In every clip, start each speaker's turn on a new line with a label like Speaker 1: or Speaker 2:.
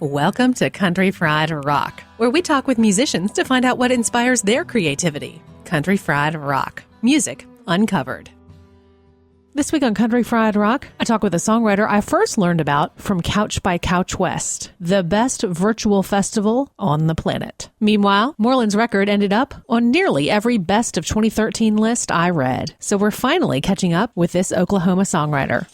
Speaker 1: Welcome to Country Fried Rock, where we talk with musicians to find out what inspires their creativity. Country Fried Rock. Music uncovered. This week on Country Fried Rock, I talk with a songwriter I first learned about from Couch by Couch West, the best virtual festival on the planet. Meanwhile, Moreland's record ended up on nearly every Best of 2013 list I read. So we're finally catching up with this Oklahoma songwriter.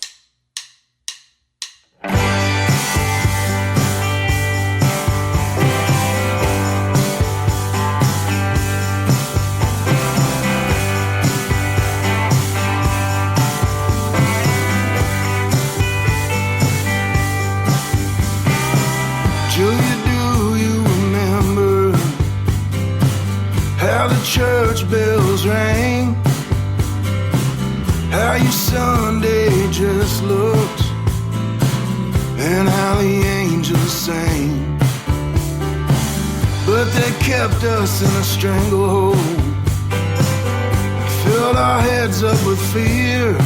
Speaker 2: Church bells rang, how your Sunday just looked, and how the angels sang. But they kept us in a stranglehold, filled our heads up with fear.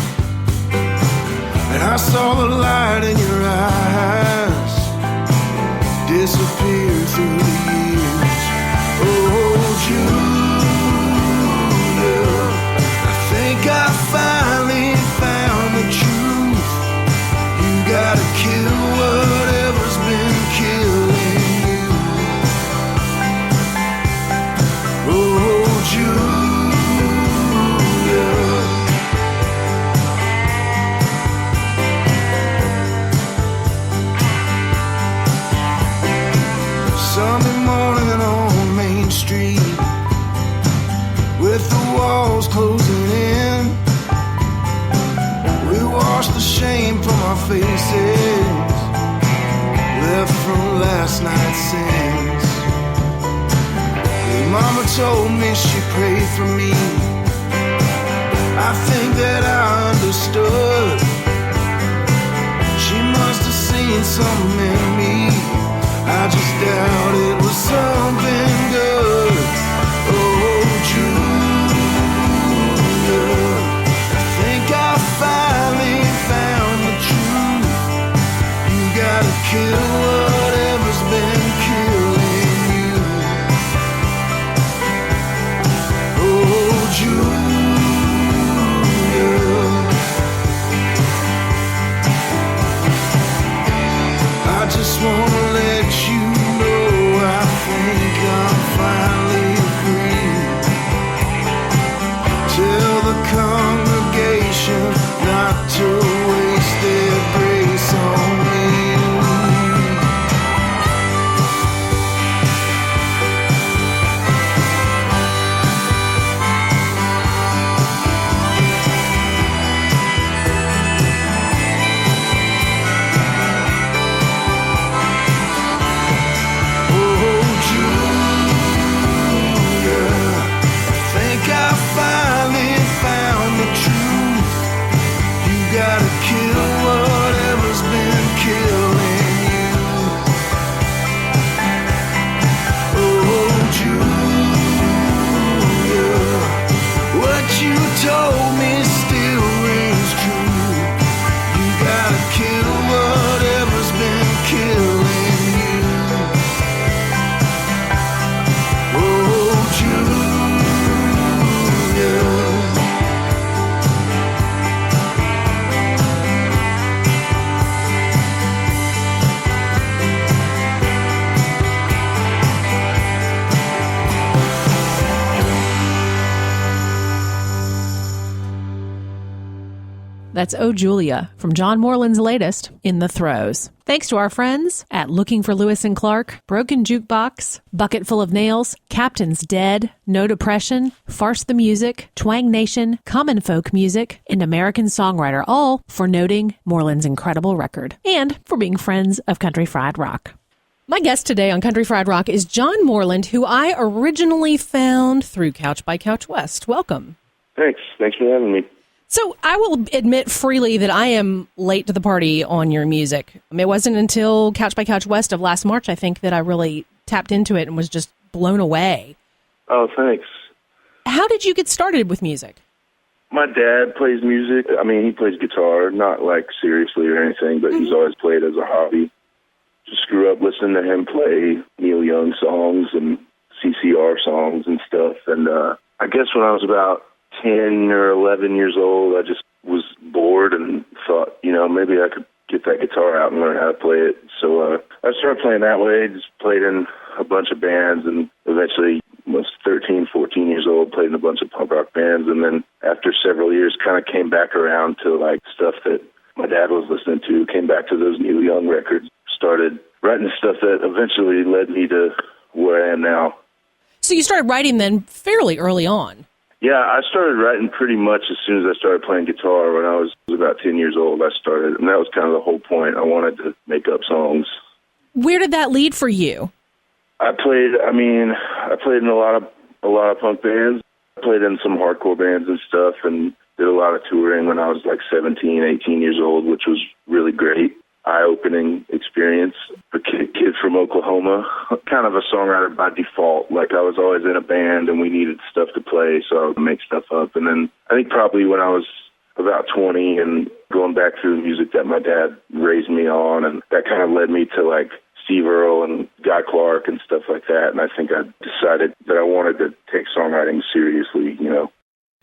Speaker 2: And I saw the light in your eyes disappear through the years. Oh, Jude, I finally found the truth. You gotta kill whatever's been killing you. Oh, Julia. Sunday morning on Main Street, with the walls closing in, we washed the shame from our faces, left from last night's sins. Your mama told me she prayed for me. I think that I understood. She must have seen something in me. I just doubt it was something good. Oh, Julia, I think I finally found the truth. You gotta kill whatever's been killing you. Oh, Julia, I just wanna let you know I think I'm finally free. Tell the congregation not to waste their grace on me. Told me still rings true. You gotta kill whatever's been killing you. Oh,
Speaker 1: That's Oh Julia from John Moreland's latest, In the Throes. Thanks to our friends at Looking for Lewis and Clark, Broken Jukebox, Bucket Full of Nails, Captain's Dead, No Depression, Farce the Music, Twang Nation, Common Folk Music, and American Songwriter, all for noting Moreland's incredible record and for being friends of Country Fried Rock. My guest today on Country Fried Rock is John Moreland, who I originally found through Couch by Couch West. Welcome.
Speaker 3: Thanks for having me.
Speaker 1: So I will admit freely that I am late to the party on your music. It wasn't until Couch by Couch West of last March, I think, that I really tapped into it and was just blown away.
Speaker 3: Oh, thanks.
Speaker 1: How did you get started with music?
Speaker 3: My dad plays music. I mean, he plays guitar, not like seriously or anything, but he's always played as a hobby. just grew up listening to him play Neil Young songs and CCR songs and stuff. And I guess when I was about 10 or 11 years old, I just was bored and thought, maybe I could get that guitar out and learn how to play it. So I started playing that way, just played in a bunch of bands, and eventually was 13, 14 years old, played in a bunch of punk rock bands. And then after several years, kind of came back around to like stuff that my dad was listening to, came back to those Neil Young records, started writing stuff that eventually led me to where I am now.
Speaker 1: So you started writing then fairly early on.
Speaker 3: Yeah, I started writing pretty much as soon as I started playing guitar. When I was about 10 years old, I started, and that was kind of the whole point. I wanted to make up songs.
Speaker 1: Where did that lead for you?
Speaker 3: I played in a lot of punk bands. I played in some hardcore bands and stuff, and did a lot of touring when I was like 17, 18 years old, which was really great. Eye-opening experience. A kid from Oklahoma, kind of a songwriter by default. Like I was always in a band and we needed stuff to play, so I would make stuff up. And then I think probably when I was about 20 and going back through the music that my dad raised me on, and that kind of led me to like Steve Earle and Guy Clark and stuff like that. And I think I decided that I wanted to take songwriting seriously,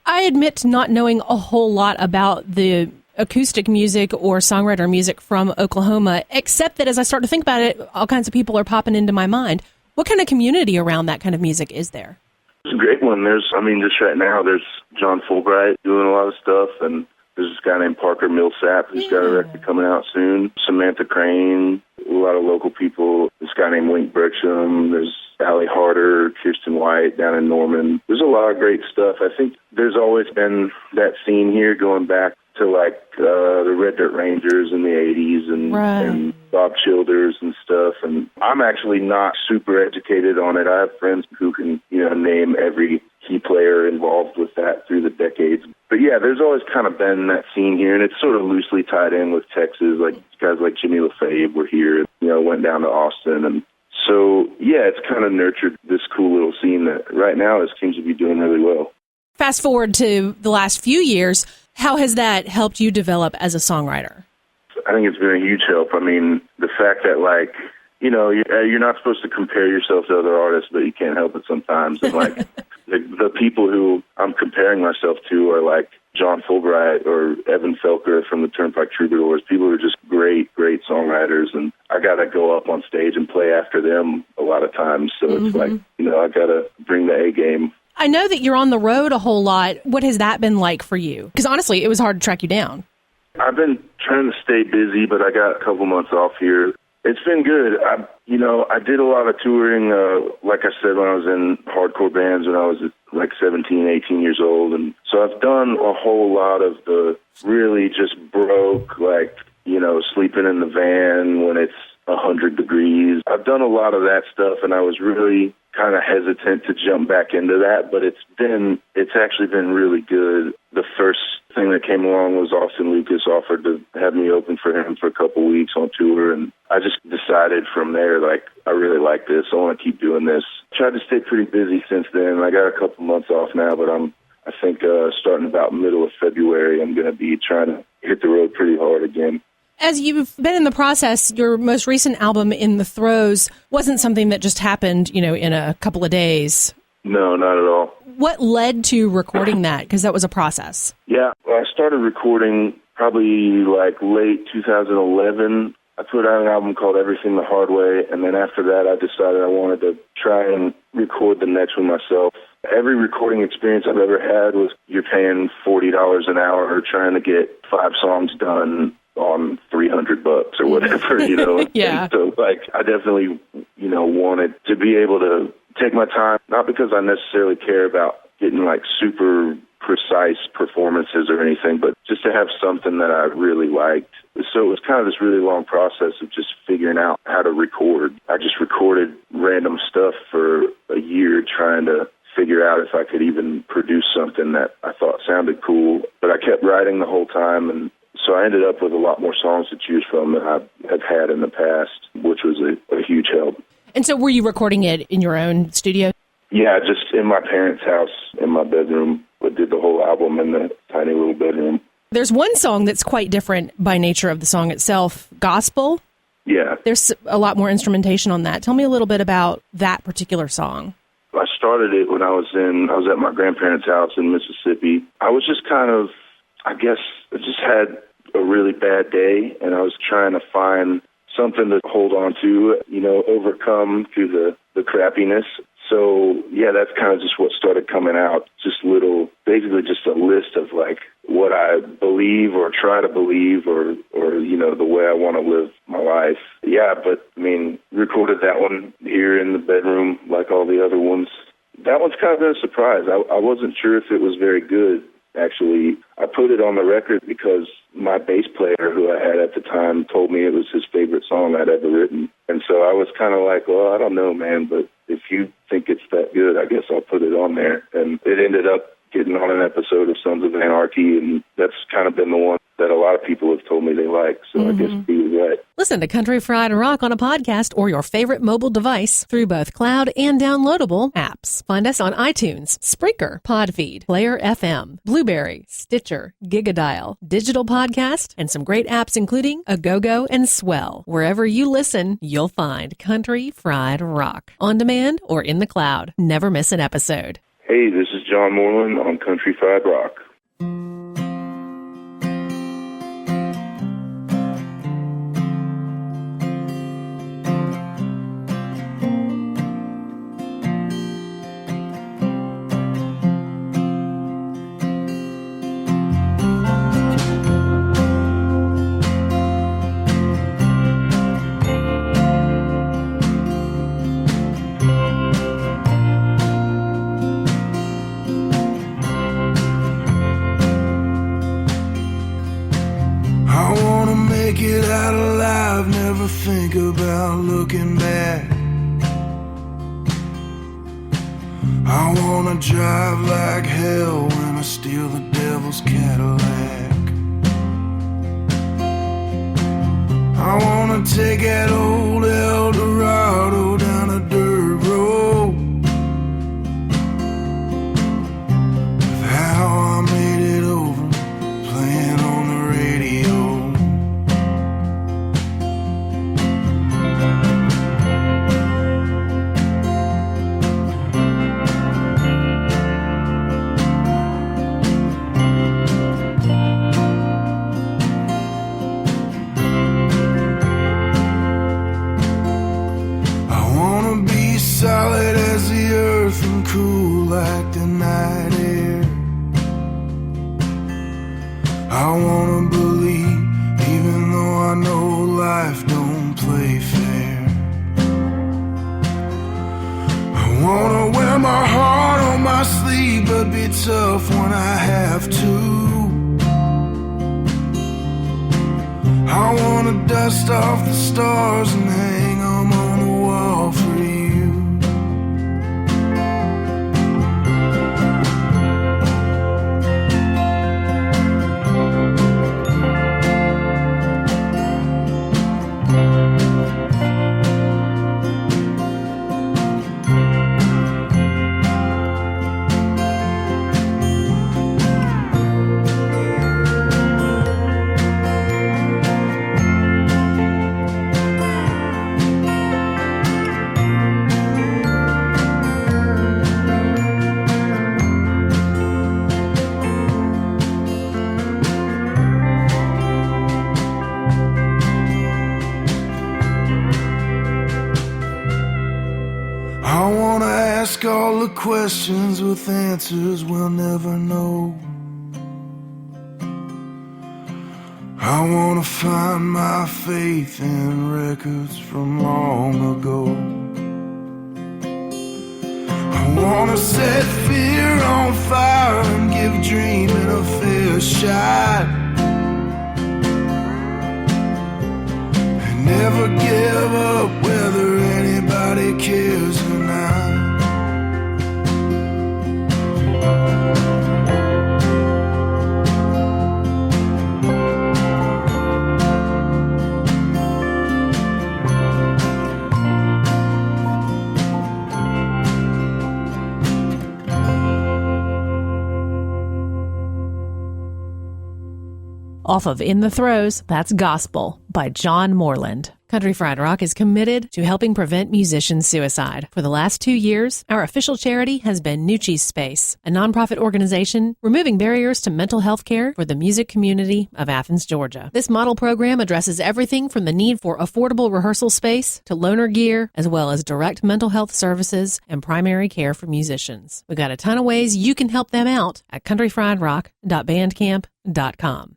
Speaker 1: I admit to not knowing a whole lot about the acoustic music or songwriter music from Oklahoma, except that as I start to think about it, all kinds of people are popping into my mind. What kind of community around that kind of music is there?
Speaker 3: It's a great one. Just right now, there's John Fulbright doing a lot of stuff, and there's this guy named Parker Millsap who's got a record coming out soon. Samantha Crane, a lot of local people. This guy named Wink Bertram. There's Allie Harder, Kirsten White down in Norman. There's a lot of great stuff. I think there's always been that scene here going back to like the Red Dirt Rangers in the 80s and Bob Childers and stuff. And I'm actually not super educated on it. I have friends who can, name every key player involved with that through the decades. But yeah, there's always kind of been that scene here, and it's sort of loosely tied in with Texas. Like guys like Jimmy LaFave were here, went down to Austin. And so, yeah, it's kind of nurtured this cool little scene that right now it seems to be doing really well.
Speaker 1: Fast forward to the last few years, how has that helped you develop as a songwriter?
Speaker 3: I think it's been a huge help. I mean, the fact that, like, you're not supposed to compare yourself to other artists, but you can't help it sometimes. And, like, the people who I'm comparing myself to are, like, John Fulbright or Evan Felker from the Turnpike Troubadours. People who are just great, great songwriters. And I got to go up on stage and play after them a lot of times. So it's like, I got to bring the A game.
Speaker 1: I know that you're on the road a whole lot. What has that been like for you? Because honestly, it was hard to track you down.
Speaker 3: I've been trying to stay busy, but I got a couple months off here. It's been good. I did a lot of touring, like I said, when I was in hardcore bands when I was like 17, 18 years old. And so I've done a whole lot of the really just broke, like, sleeping in the van when it's 100 degrees. I've done a lot of that stuff, and I was really kind of hesitant to jump back into that, but it's actually been really good. The first thing that came along was Austin Lucas offered to have me open for him for a couple weeks on tour, and I just decided from there, like, I really like this. I want to keep doing this. Tried to stay pretty busy since then. I got a couple months off now, but I think starting about middle of February, I'm going to be trying to hit the road pretty hard again.
Speaker 1: As you've been in the process, your most recent album, In the Throes, wasn't something that just happened, in a couple of days.
Speaker 3: No, not at all.
Speaker 1: What led to recording that? Because that was a process.
Speaker 3: Yeah, well, I started recording probably like late 2011. I put out an album called Everything the Hard Way, and then after that I decided I wanted to try and record the next one myself. Every recording experience I've ever had was you're paying $40 an hour trying to get 5 songs done on $300 or whatever,
Speaker 1: Yeah.
Speaker 3: And so, like, I definitely, wanted to be able to take my time, not because I necessarily care about getting, like, super precise performances or anything, but just to have something that I really liked. So it was kind of this really long process of just figuring out how to record. I just recorded random stuff for a year trying to figure out if I could even produce something that I thought sounded cool. But I kept writing the whole time, and so I ended up with a lot more songs to choose from than I have had in the past, which was a huge help. And
Speaker 1: so were you recording it in your own studio?
Speaker 3: Yeah, just in my parents' house, in my bedroom. I did the whole album in the tiny little bedroom.
Speaker 1: There's one song that's quite different by nature of the song itself, Gospel.
Speaker 3: Yeah.
Speaker 1: There's a lot more instrumentation on that. Tell me a little bit about that particular song.
Speaker 3: I started it when I was at my grandparents' house in Mississippi. I was just I just had a really bad day, and I was trying to find something to hold on to, overcome through the crappiness. So, yeah, that's kind of just what started coming out. Basically just a list of, like, what I believe or try to believe or the way I want to live my life. Yeah, but, recorded that one here in the bedroom like all the other ones. That one's kind of been a surprise. I wasn't sure if it was very good, actually. I put it on the record because my bass player, who I had at the time, told me it was his favorite song I'd ever written. And so I was kind of like, well, I don't know, man, but if you think it's that good, I guess I'll put it on there. And it ended up getting on an episode of Sons of Anarchy, and that's kind of been the one that a lot of people have told me they like, so I guess he was right.
Speaker 1: Listen to Country Fried Rock on a podcast or your favorite mobile device through both cloud and downloadable apps. Find us on iTunes, Spreaker, Podfeed, Player FM, Blueberry, Stitcher, Gigadial, Digital Podcast, and some great apps including Agogo and Swell. Wherever you listen, you'll find Country Fried Rock. On demand or in the cloud. Never miss an episode.
Speaker 3: Hey, this is John Moreland on Country Fried Rock. Think about looking back. I wanna drive like hell when I steal the devil's Cadillac. I wanna take that old El Dorado down a dirt road. With how I made it over, playing on the radio. Solid as the earth and cool like the night air. I wanna believe, even though I know life don't play fair. I wanna wear my heart on my sleeve, but be tough when I have to. I wanna dust off the stars and hang them on the wall for you. All the questions with answers we'll never know. I wanna find my faith in records from long ago. I wanna set fear on fire and give dreaming a fair shot. And never give up whether anybody cares or not.
Speaker 1: Off of In the Throes, that's Gospel by John Moreland. Country Fried Rock is committed to helping prevent musician suicide. For the last 2 years, our official charity has been Nucci's Space, a nonprofit organization removing barriers to mental health care for the music community of Athens, Georgia. This model program addresses everything from the need for affordable rehearsal space to loaner gear, as well as direct mental health services and primary care for musicians. We've got a ton of ways you can help them out at countryfriedrock.bandcamp.com.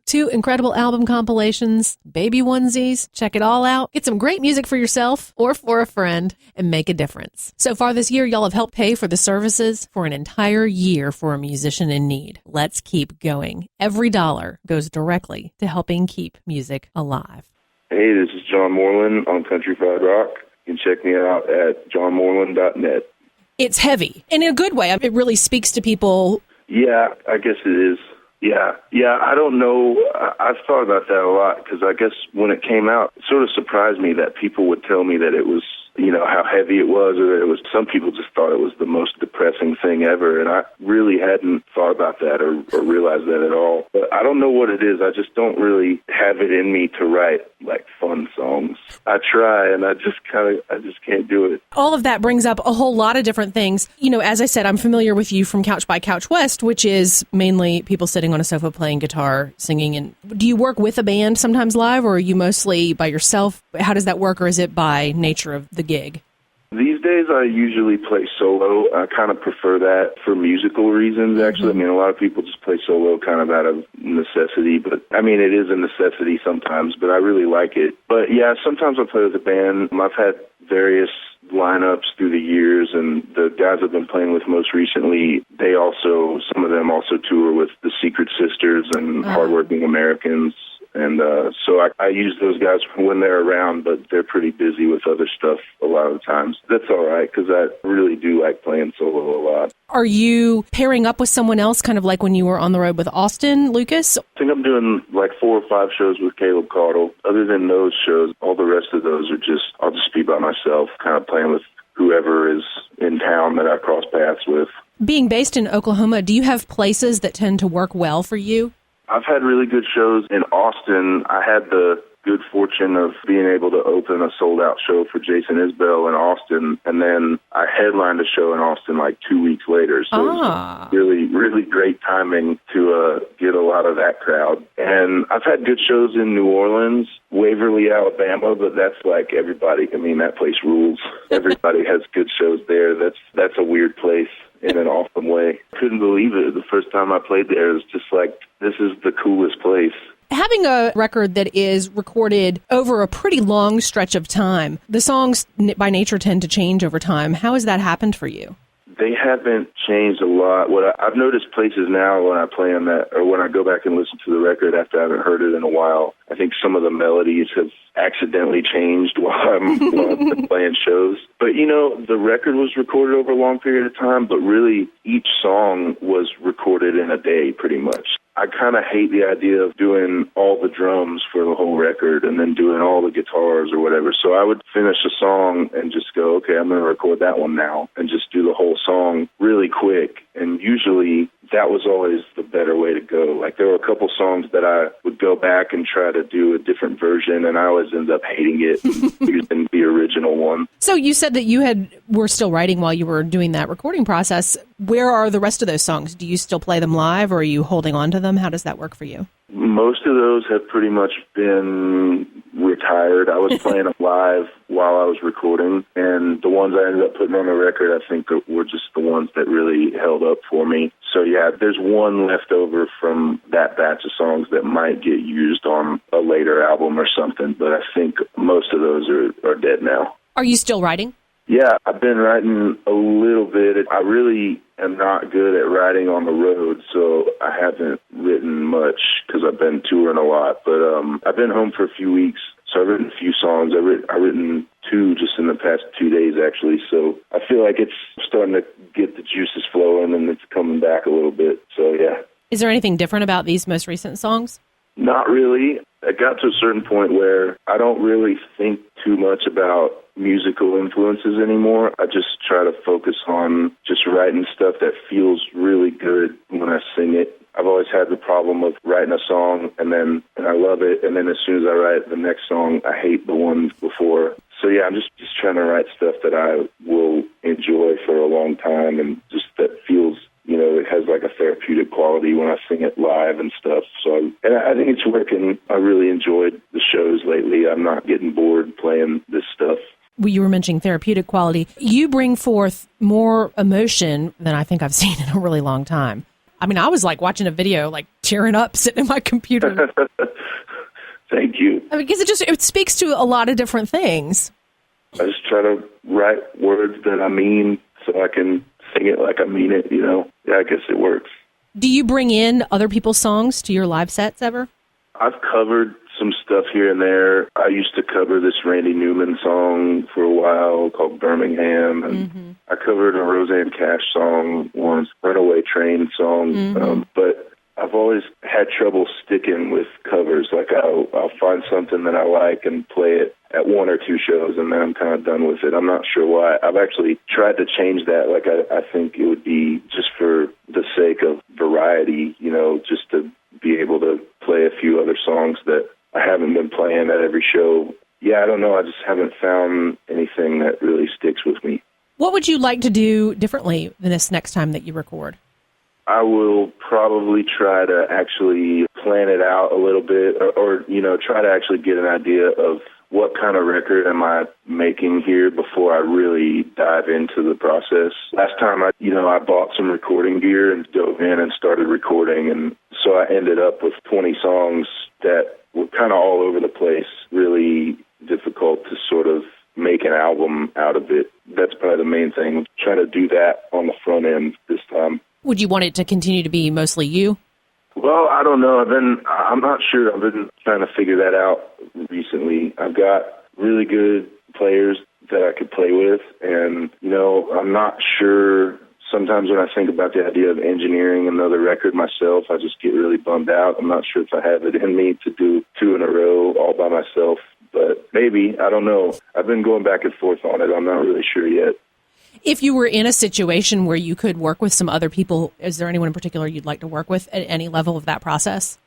Speaker 1: 2 incredible album compilations, baby onesies, check it all out. Get some great music for yourself or for a friend and make a difference. So far this year, y'all have helped pay for the services for an entire year for a musician in need. Let's keep going. Every dollar goes directly to helping keep music alive.
Speaker 3: Hey, this is John Moreland on Country Fried Rock. You can check me out at johnmoreland.net.
Speaker 1: It's heavy, and in a good way. It really speaks to people.
Speaker 3: Yeah, I guess it is. Yeah, I don't know. I've thought about that a lot because I guess when it came out, it sort of surprised me that people would tell me that it was, how heavy it was, or that it was, some people just thought it was the most depressing thing ever, and I really hadn't thought about that or realized that at all. But I don't know what it is. I just don't really have it in me to write, like, fun songs. I try, and I just can't do it.
Speaker 1: All of that brings up a whole lot of different things. As I said, I'm familiar with you from Couch by Couch West, which is mainly people sitting on a sofa playing guitar, singing. And do you work with a band sometimes live, or are you mostly by yourself? How does that work, or is it by nature of the gig?
Speaker 3: These days, I usually play solo. I kind of prefer that for musical reasons, actually. Mm-hmm. I mean, a lot of people just play solo kind of out of necessity, but I mean, it is a necessity sometimes, but I really like it. But yeah, sometimes I play with a band. I've had various lineups through the years, and the guys I've been playing with most recently, some of them also tour with the Secret Sisters and Hardworking Americans. And so I use those guys when they're around, but they're pretty busy with other stuff a lot of the times. That's all right, because I really do like playing solo a lot.
Speaker 1: Are you pairing up with someone else, kind of like when you were on the road with Austin Lucas?
Speaker 3: I think I'm doing like 4 or 5 shows with Caleb Caudle. Other than those shows, all the rest of those I'll just be by myself, kind of playing with whoever is in town that I cross paths with. Being
Speaker 1: based in Oklahoma, do you have places that tend to work well for you?
Speaker 3: I've had really good shows in Austin. I had the good fortune of being able to open a sold-out show for Jason Isbell in Austin, and then I headlined a show in Austin like 2 weeks later. So it was really, really great timing to get a lot of that crowd. And I've had good shows in New Orleans, Waverly, Alabama, but that's like everybody. I mean, that place rules. Everybody has good shows there. That's a weird place in an awesome way. Couldn't believe it. The first time I played there, it was just like, this is the coolest place.
Speaker 1: Having a record that is recorded over a pretty long stretch of time, the songs by nature tend to change over time. How has that happened for you?
Speaker 3: They haven't changed a lot. I've noticed places now when I play on that, or when I go back and listen to the record after I haven't heard it in a while, I think some of the melodies have accidentally changed while I'm playing shows. But, the record was recorded over a long period of time, but really each song was recorded in a day pretty much. I kind of hate the idea of doing all the drums for the whole record and then doing all the guitars or whatever. So I would finish a song and just go, okay, I'm going to record that one now, and just do the whole song really quick. And usually that was always the better way to go. Like, there were a couple songs that I would go back and try to do a different version, and I always ended up hating it using the original one.
Speaker 1: So you said that were still writing while you were doing that recording process. Where are the rest of those songs? Do you still play them live, or are you holding on to them? How does that work for you?
Speaker 3: Most of those have pretty much been retired. I was playing them live while I was recording, and the ones I ended up putting on the record, I think, were just the ones that really held up for me. So yeah, there's one left over from that batch of songs that might get used on a later album or something, but I think most of those are dead now.
Speaker 1: Are you still writing?
Speaker 3: Yeah, I've been writing a little bit. I really am not good at writing on the road, so I haven't written much because I've been touring a lot. But I've been home for a few weeks, so I've written a few songs. I've written 2 just in the past 2 days, actually. So I feel like it's starting to get the juices flowing, and it's coming back a little bit. So, yeah.
Speaker 1: Is there anything different about these most recent songs?
Speaker 3: Not really. I got to a certain point where I don't really think too much about musical influences anymore. I just try to focus on just writing stuff that feels really good when I sing it. I've always had the problem of writing a song and I love it, and then as soon as I write the next song, I hate the one before. So yeah, I'm just trying to write stuff that I will enjoy for a long time, and just that feels, it has like a therapeutic quality when I sing it live and stuff. So I think it's working. I really enjoyed the shows lately. I'm not getting bored playing this stuff.
Speaker 1: You were mentioning therapeutic quality. You bring forth more emotion than I think I've seen in a really long time. I mean, I was like watching a video, like tearing up, sitting in my computer.
Speaker 3: Thank you.
Speaker 1: I mean, because it speaks to a lot of different things.
Speaker 3: I just try to write words that I mean so I can sing it like I mean it, Yeah, I guess it works.
Speaker 1: Do you bring in other people's songs to your live sets ever?
Speaker 3: I've covered some stuff here and there. I used to cover this Randy Newman song for a while called Birmingham, and I covered a Roseanne Cash song once, Runaway Train song, but I've always had trouble sticking with covers. Like I'll find something that I like and play it at one or two shows, and then I'm kind of done with it. I'm not sure why. I've actually tried to change that. Like I think it would be just for the sake of variety, just to be able to play a few other songs that I haven't been playing at every show. Yeah, I don't know. I just haven't found anything that really sticks with me.
Speaker 1: What would you like to do differently than this next time that you record?
Speaker 3: I will probably try to actually plan it out a little bit or try to actually get an idea of what kind of record am I making here before I really dive into the process. Last time I bought some recording gear and dove in and started recording, and so I ended up with 20 songs that were kind of all over the place, really difficult to sort of make an album out of it. That's probably the main thing, trying to do that on the front end this time.
Speaker 1: Would you want it to continue to be mostly you?
Speaker 3: Well, I don't know. I'm not sure. I've been trying to figure that out recently. I've got really good players that I could play with, and, I'm not sure. Sometimes when I think about the idea of engineering another record myself, I just get really bummed out. I'm not sure if I have it in me to do two in a row all by myself, but maybe. I don't know. I've been going back and forth on it. I'm not really sure yet.
Speaker 1: If you were in a situation where you could work with some other people, is there anyone in particular you'd like to work with at any level of that process?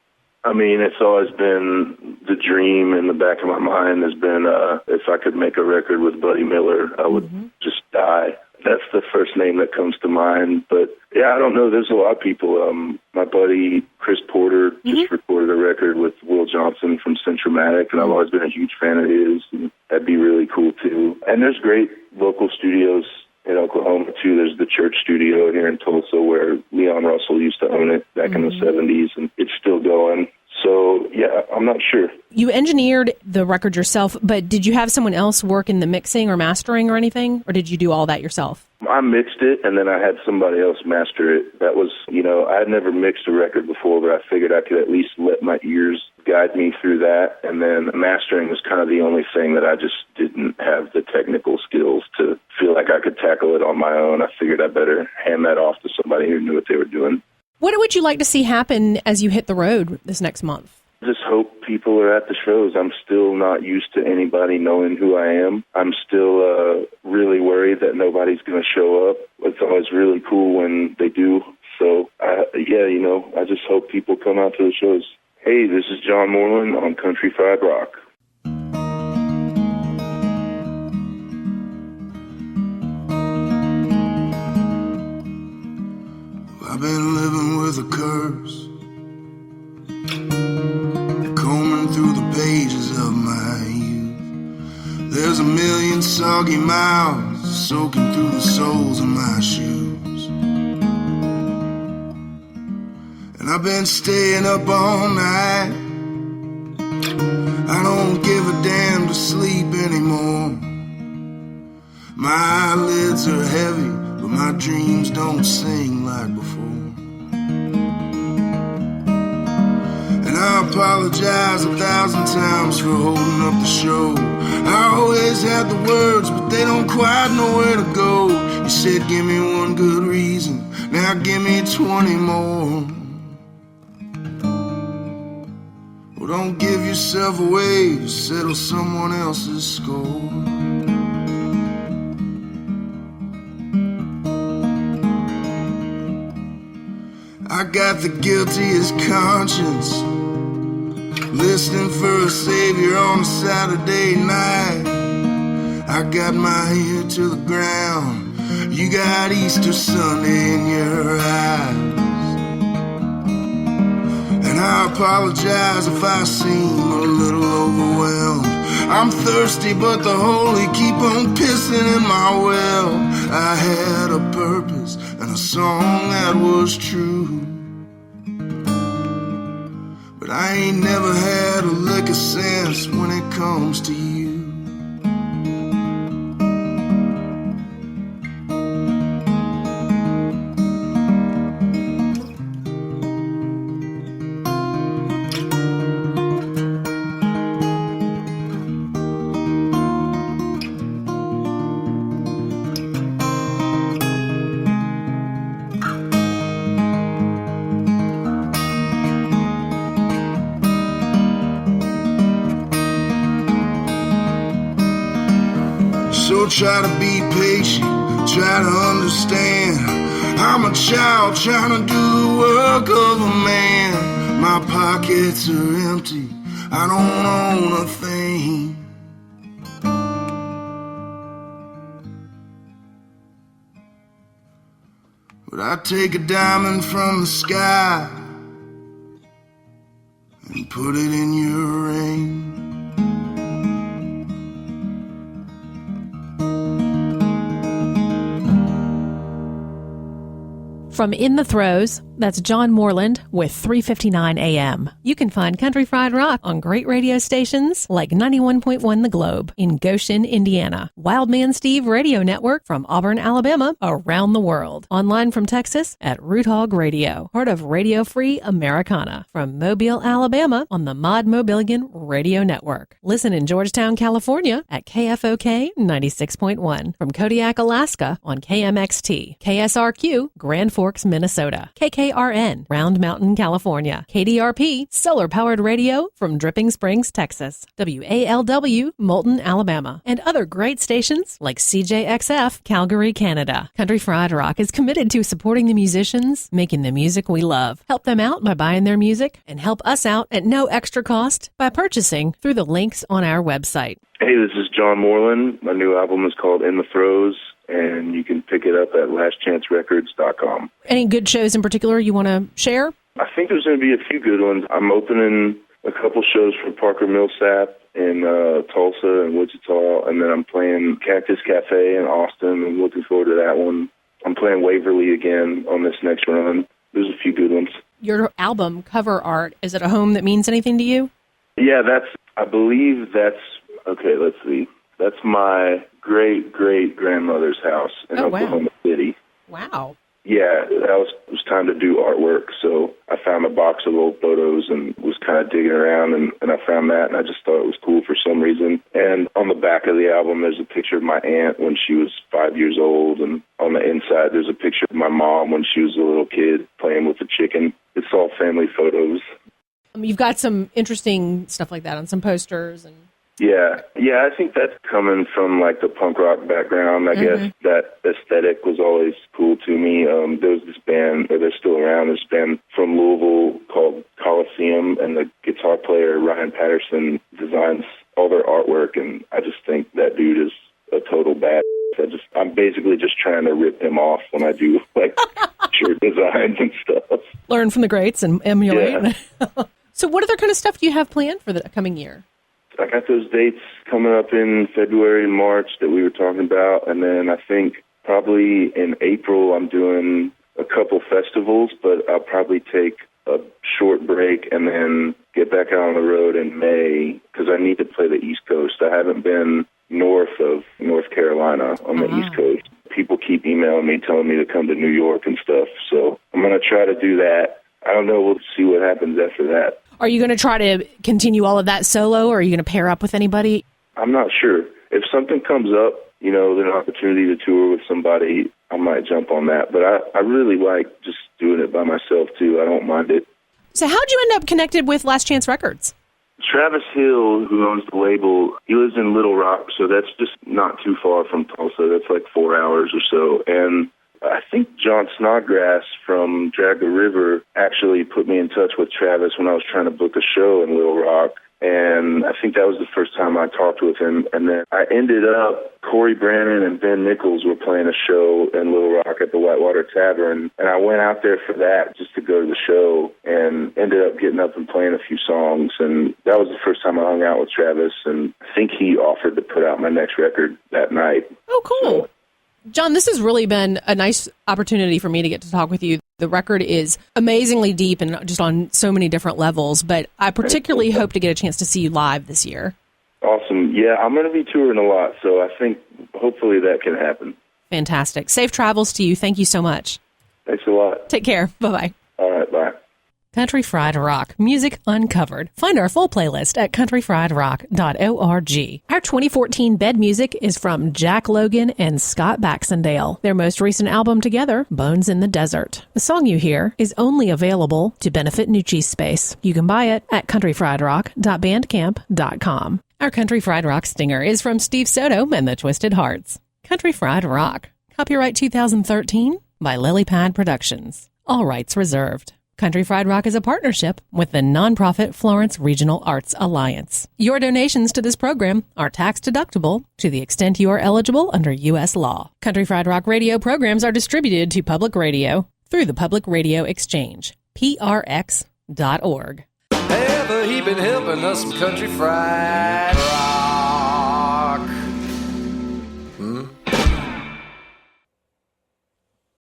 Speaker 3: I mean, it's always been the dream in the back of my mind has been if I could make a record with Buddy Miller, I would just die. That's the first name that comes to mind. But, yeah, I don't know. There's a lot of people. My buddy Chris Porter just recorded a record with Will Johnson from Centromatic, and I've always been a huge fan of his. And that'd be really cool, too. And there's great local studios in Oklahoma, too. There's the Church Studio here in Tulsa where Leon Russell used to own it back in the 70s, and it's still going. So, yeah, I'm not sure. You
Speaker 1: engineered the record yourself, but did you have someone else work in the mixing or mastering or anything, or did you do all that yourself?
Speaker 3: I mixed it, and then I had somebody else master it. That was, I had never mixed a record before, but I figured I could at least let my ears guide me through that. And then mastering was kind of the only thing that I just didn't have the technical skills to feel like I could tackle it on my own. I figured I better hand that off to somebody who knew what they were doing. What
Speaker 1: would you like to see happen as you hit the road this next month?
Speaker 3: Just hope people are at the shows. I'm still not used to anybody knowing who I am. I'm still really worried that nobody's going to show up. It's always really cool when they do. So, I just hope people come out to the shows. Hey, this is John Moreland on Country Fried Rock.
Speaker 2: I've been living with a curse, combing through the pages of my youth. There's a million soggy mouths soaking through the soles of my shoes. And I've been staying up all night. I don't give a damn to sleep anymore. My eyelids are heavy, but my dreams don't sing like before. And I apologize 1,000 times for holding up the show. I always had the words, but they don't quite know where to go. You said give me one good reason, now give me 20 more. Well, don't give yourself away to settle someone else's score. I got the guiltiest conscience, listening for a savior on a Saturday night. I got my ear to the ground, you got Easter Sunday in your eyes. And I apologize if I seem a little overwhelmed. I'm thirsty, but the holy keep on pissing in my well. I had a purpose and a song that was true, but I ain't never had a lick of sense when it comes to you. So try to be patient, try to understand. I'm a child trying to do the work of a man. My pockets are empty, I don't own a thing. But I take a diamond from the sky and put it in your ring.
Speaker 1: From In the Throes, that's John Moreland with 3:59 a.m. You can find Country Fried Rock on great radio stations like 91.1 The Globe in Goshen, Indiana, Wildman Steve Radio Network from Auburn, Alabama, around the world. Online from Texas at Root Hog Radio, part of Radio Free Americana, from Mobile, Alabama on the Mod Mobilian Radio Network. Listen in Georgetown, California at KFOK 96.1, from Kodiak, Alaska on KMXT, KSRQ, Grand Forks, Minnesota, KKRN, Round Mountain, California, KDRP, solar-powered radio from Dripping Springs, Texas, WALW, Moulton, Alabama, and other great stations like CJXF, Calgary, Canada. Country Fried Rock is committed to supporting the musicians, making the music we love. Help them out by buying their music, and help us out at no extra cost by purchasing through the links on our website.
Speaker 3: Hey, this is John Moreland. My new album is called In the Throes, and you can pick it up at lastchancerecords.com.
Speaker 1: Any good shows in particular you want to share?
Speaker 3: I think there's going to be a few good ones. I'm opening a couple shows for Parker Millsap in Tulsa and Wichita, and then I'm playing Cactus Cafe in Austin. I'm looking forward to that one. I'm playing Waverly again on this next run. There's a few good ones.
Speaker 1: Your album cover art, is it a home that means anything to you?
Speaker 3: Yeah, I believe that's, okay, let's see. That's my great-great-grandmother's house in Oklahoma City.
Speaker 1: Wow.
Speaker 3: Yeah, it was time to do artwork, so I found a box of old photos and was kind of digging around, and I found that, and I just thought it was cool for some reason. And on the back of the album, there's a picture of my aunt when she was 5 years old, and on the inside, there's a picture of my mom when she was a little kid playing with a chicken. It's all family photos.
Speaker 1: You've got some interesting stuff like that on some posters and...
Speaker 3: Yeah, I think that's coming from like the punk rock background. I guess that aesthetic was always cool to me. There was this band, or they're still around, this band from Louisville called Coliseum, and the guitar player Ryan Patterson designs all their artwork, and I just think that dude is a total bad. I'm basically just trying to rip him off when I do like shirt designs and stuff.
Speaker 1: Learn from the greats and emulate. Yeah. So what other kind of stuff do you have planned for the coming year?
Speaker 3: I got those dates coming up in February and March that we were talking about, and then I think probably in April I'm doing a couple festivals, but I'll probably take a short break and then get back out on the road in May because I need to play the East Coast. I haven't been north of North Carolina on the East Coast. People keep emailing me telling me to come to New York and stuff, so I'm going to try to do that. I don't know. We'll see what happens after that.
Speaker 1: Are you going to try to continue all of that solo, or are you going to pair up with anybody?
Speaker 3: I'm not sure. If something comes up, there's an opportunity to tour with somebody, I might jump on that. But I really like just doing it by myself, too. I don't mind it.
Speaker 1: So how'd you end up connected with Last Chance Records?
Speaker 3: Travis Hill, who owns the label, he lives in Little Rock, so that's just not too far from Tulsa. That's like 4 hours or so. And I think John Snodgrass from Drag the River actually put me in touch with Travis when I was trying to book a show in Little Rock. And I think that was the first time I talked with him. And then I ended up, Corey Brannon and Ben Nichols were playing a show in Little Rock at the Whitewater Tavern. And I went out there for that just to go to the show and ended up getting up and playing a few songs. And that was the first time I hung out with Travis. And I think he offered to put out my next record that night.
Speaker 1: Oh, cool.
Speaker 3: So,
Speaker 1: John, this has really been a nice opportunity for me to get to talk with you. The record is amazingly deep and just on so many different levels, but I particularly hope to get a chance to see you live this year.
Speaker 3: Awesome. Yeah, I'm going to be touring a lot, so I think hopefully that can happen.
Speaker 1: Fantastic. Safe travels to you. Thank you so much.
Speaker 3: Thanks a lot.
Speaker 1: Take care. Bye-bye.
Speaker 3: All right, bye.
Speaker 1: Country Fried Rock, Music Uncovered. Find our full playlist at countryfriedrock.org. Our 2014 bed music is from Jack Logan and Scott Baxendale. Their most recent album together, Bones in the Desert. The song you hear is only available to benefit Nucci's Space. You can buy it at countryfriedrock.bandcamp.com. Our Country Fried Rock stinger is from Steve Soto and the Twisted Hearts. Country Fried Rock. Copyright 2013 by Lily Pad Productions. All rights reserved. Country Fried Rock is a partnership with the nonprofit Florence Regional Arts Alliance. Your donations to this program are tax deductible to the extent you are eligible under U.S. law. Country Fried Rock radio programs are distributed to public radio through the Public Radio Exchange, prx.org.
Speaker 4: Ever he been helping us some country fried rock.